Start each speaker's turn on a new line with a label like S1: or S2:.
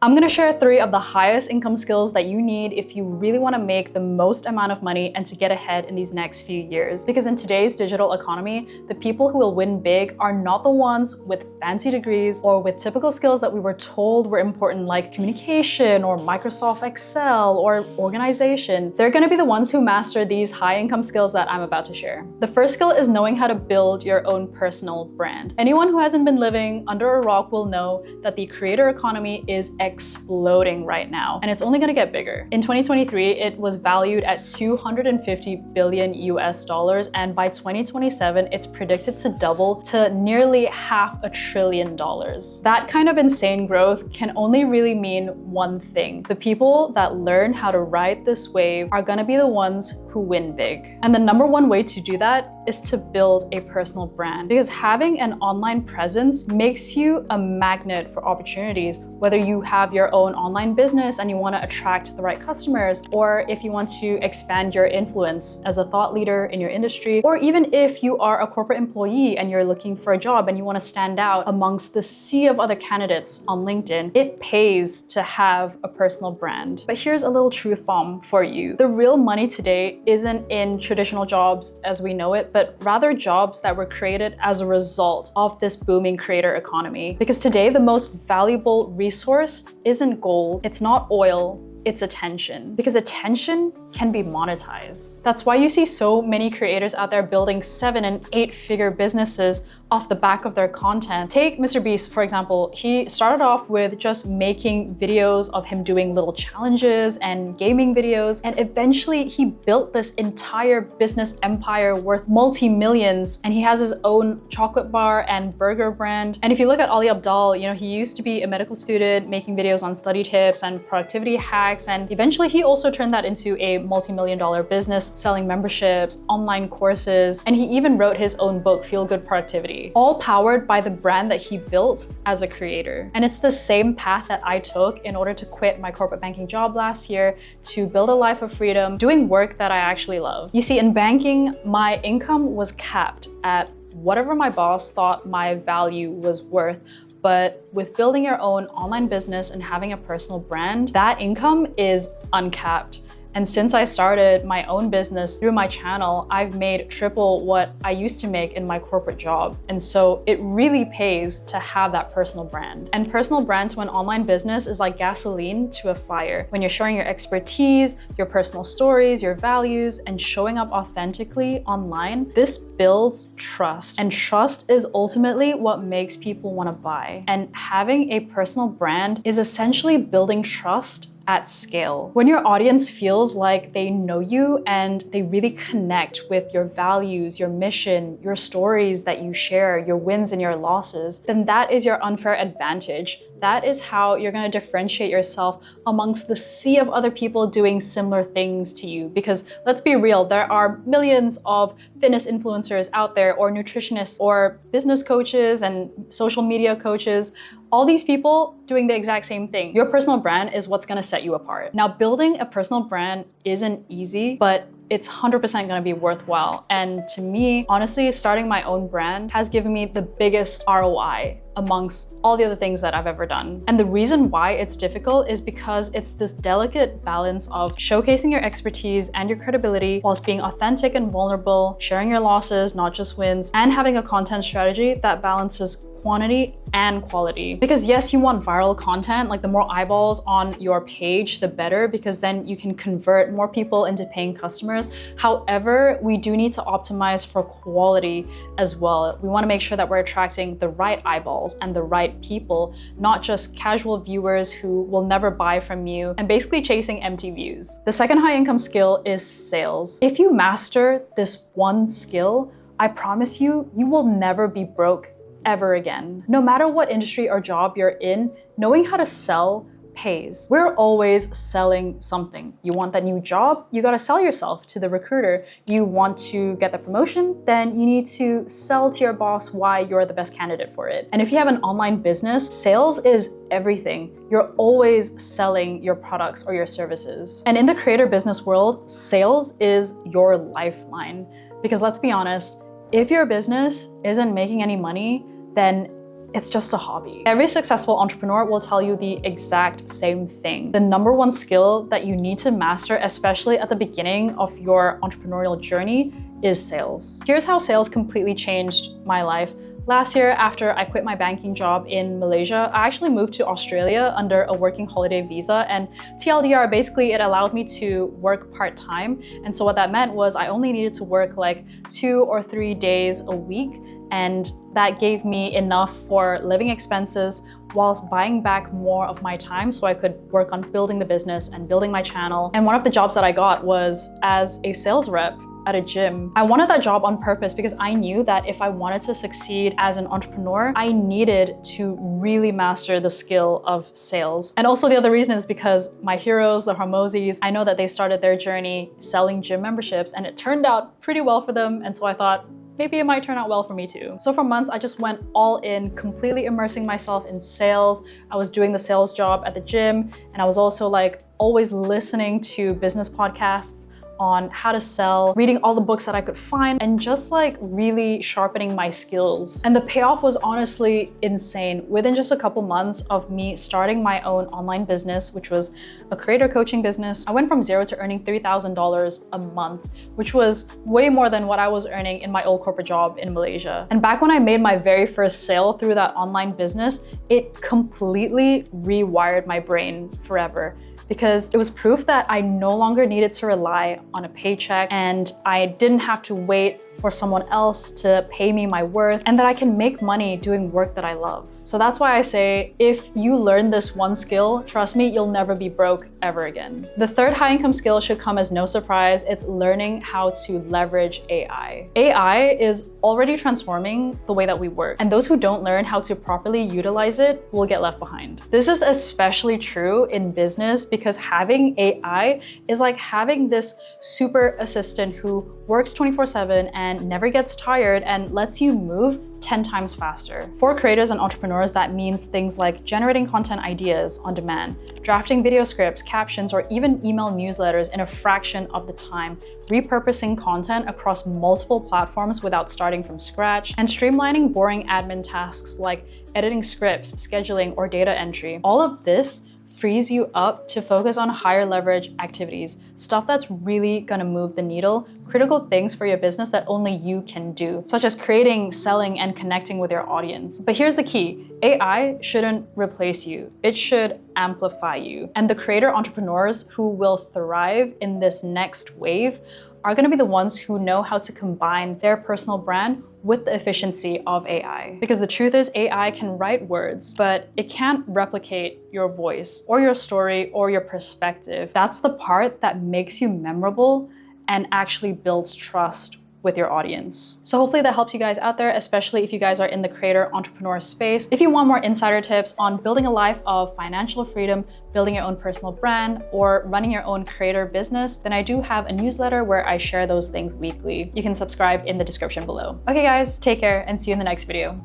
S1: I'm gonna share 3 of the highest income skills that you need if you really wanna make the most amount of money and to get ahead in these next few years. Because in today's digital economy, the people who will win big are not the ones with fancy degrees or with typical skills that we were told were important, like communication or Microsoft Excel or organization. They're gonna be the ones who master these high income skills that I'm about to share. The first skill is knowing how to build your own personal brand. Anyone who hasn't been living under a rock will know that the creator economy is exploding right now, and it's only gonna get bigger. In 2023, it was valued at 250 billion US dollars, and by 2027, it's predicted to double to nearly $500 billion. That kind of insane growth can only really mean one thing. The people that learn how to ride this wave are gonna be the ones who win big. And the number one way to do that is to build a personal brand, because having an online presence makes you a magnet for opportunities, whether you have your own online business and you want to attract the right customers, or if you want to expand your influence as a thought leader in your industry, or even if you are a corporate employee and you're looking for a job and you want to stand out amongst the sea of other candidates on LinkedIn. It pays to have a personal brand. But here's a little truth bomb for you. The real money today isn't in traditional jobs as we know it, but rather jobs that were created as a result of this booming creator economy. Because today, the most valuable resource isn't gold, it's not oil, it's attention. Because attention can be monetized. That's why you see so many creators out there building 7- and 8-figure businesses off the back of their content. Take Mr. Beast, for example. He started off with just making videos of him doing little challenges and gaming videos, and eventually he built this entire business empire worth multi-millions, and he has his own chocolate bar and burger brand. And if you look at Ali Abdaal, he used to be a medical student making videos on study tips and productivity hacks, and eventually he also turned that into a multi-million-dollar business selling memberships, online courses, and he even wrote his own book, Feel Good Productivity, all powered by the brand that he built as a creator. And it's the same path that I took in order to quit my corporate banking job last year to build a life of freedom, doing work that I actually love. You see, in banking, my income was capped at whatever my boss thought my value was worth. But with building your own online business and having a personal brand, that income is uncapped. And since I started my own business through my channel, I've made triple what I used to make in my corporate job. And so it really pays to have that personal brand. And personal brand to an online business is like gasoline to a fire. When you're sharing your expertise, your personal stories, your values, and showing up authentically online, this builds trust. And trust is ultimately what makes people want to buy. And having a personal brand is essentially building trust at scale. When your audience feels like they know you and they really connect with your values, your mission, your stories that you share, your wins and your losses, then that is your unfair advantage. That is how you're going to differentiate yourself amongst the sea of other people doing similar things to you. Because let's be real, there are millions of fitness influencers out there, or nutritionists, or business coaches and social media coaches. All these people doing the exact same thing. Your personal brand is what's gonna set you apart. Now, building a personal brand isn't easy, but it's 100% gonna be worthwhile. And to me, honestly, starting my own brand has given me the biggest ROI amongst all the other things that I've ever done. And the reason why it's difficult is because it's this delicate balance of showcasing your expertise and your credibility whilst being authentic and vulnerable, sharing your losses, not just wins, and having a content strategy that balances quantity and quality. Because yes, you want viral content, like the more eyeballs on your page, the better, because then you can convert more people into paying customers. However, we do need to optimize for quality as well. We want to make sure that we're attracting the right eyeballs and the right people, not just casual viewers who will never buy from you and basically chasing empty views. The second high income skill is sales. If you master this one skill, I promise you, you will never be broke ever again. No matter what industry or job you're in, knowing how to sell pays. We're always selling something. You want that new job, you gotta sell yourself to the recruiter. You want to get the promotion, then you need to sell to your boss why you're the best candidate for it. And if you have an online business, sales is everything. You're always selling your products or your services. And in the creator business world, sales is your lifeline. Because let's be honest, if your business isn't making any money, then it's just a hobby. Every successful entrepreneur will tell you the exact same thing. The number one skill that you need to master, especially at the beginning of your entrepreneurial journey, is sales. Here's how sales completely changed my life. Last year, after I quit my banking job in Malaysia, I actually moved to Australia under a working holiday visa, and TLDR, basically it allowed me to work part-time. And so what that meant was I only needed to work like 2 or 3 days a week, and that gave me enough for living expenses whilst buying back more of my time so I could work on building the business and building my channel. And one of the jobs that I got was as a sales rep at a gym. I wanted that job on purpose because I knew that if I wanted to succeed as an entrepreneur, I needed to really master the skill of sales. And also the other reason is because my heroes, the Hormozis, I know that they started their journey selling gym memberships and it turned out pretty well for them. And so I thought, maybe it might turn out well for me too. So for months, I just went all in, completely immersing myself in sales. I was doing the sales job at the gym, and I was also like always listening to business podcasts on how to sell, reading all the books that I could find, and just like really sharpening my skills. And the payoff was honestly insane. Within just a couple months of me starting my own online business, which was a creator coaching business, I went from zero to earning $3,000 a month, which was way more than what I was earning in my old corporate job in Malaysia. And back when I made my very first sale through that online business, it completely rewired my brain forever, because it was proof that I no longer needed to rely on a paycheck, and I didn't have to wait for someone else to pay me my worth, and that I can make money doing work that I love. So that's why I say, if you learn this one skill, trust me, you'll never be broke ever again. The third high income skill should come as no surprise. It's learning how to leverage AI. AI is already transforming the way that we work, and those who don't learn how to properly utilize it will get left behind. This is especially true in business because having AI is like having this super assistant who works 24/7 and never gets tired and lets you move 10 times faster. For creators and entrepreneurs, that means things like generating content ideas on demand, drafting video scripts, captions, or even email newsletters in a fraction of the time, repurposing content across multiple platforms without starting from scratch, and streamlining boring admin tasks like editing scripts, scheduling, or data entry. All of this frees you up to focus on higher leverage activities, stuff that's really gonna move the needle, critical things for your business that only you can do, such as creating, selling, and connecting with your audience. But here's the key, AI shouldn't replace you, it should amplify you. And the creator entrepreneurs who will thrive in this next wave are gonna be the ones who know how to combine their personal brand with the efficiency of AI. Because the truth is, AI can write words, but it can't replicate your voice or your story or your perspective. That's the part that makes you memorable and actually builds trust with your audience. So hopefully that helps you guys out there, especially if you guys are in the creator entrepreneur space. If you want more insider tips on building a life of financial freedom, building your own personal brand, or running your own creator business, then I do have a newsletter where I share those things weekly. You can subscribe in the description below. Okay guys, take care and see you in the next video.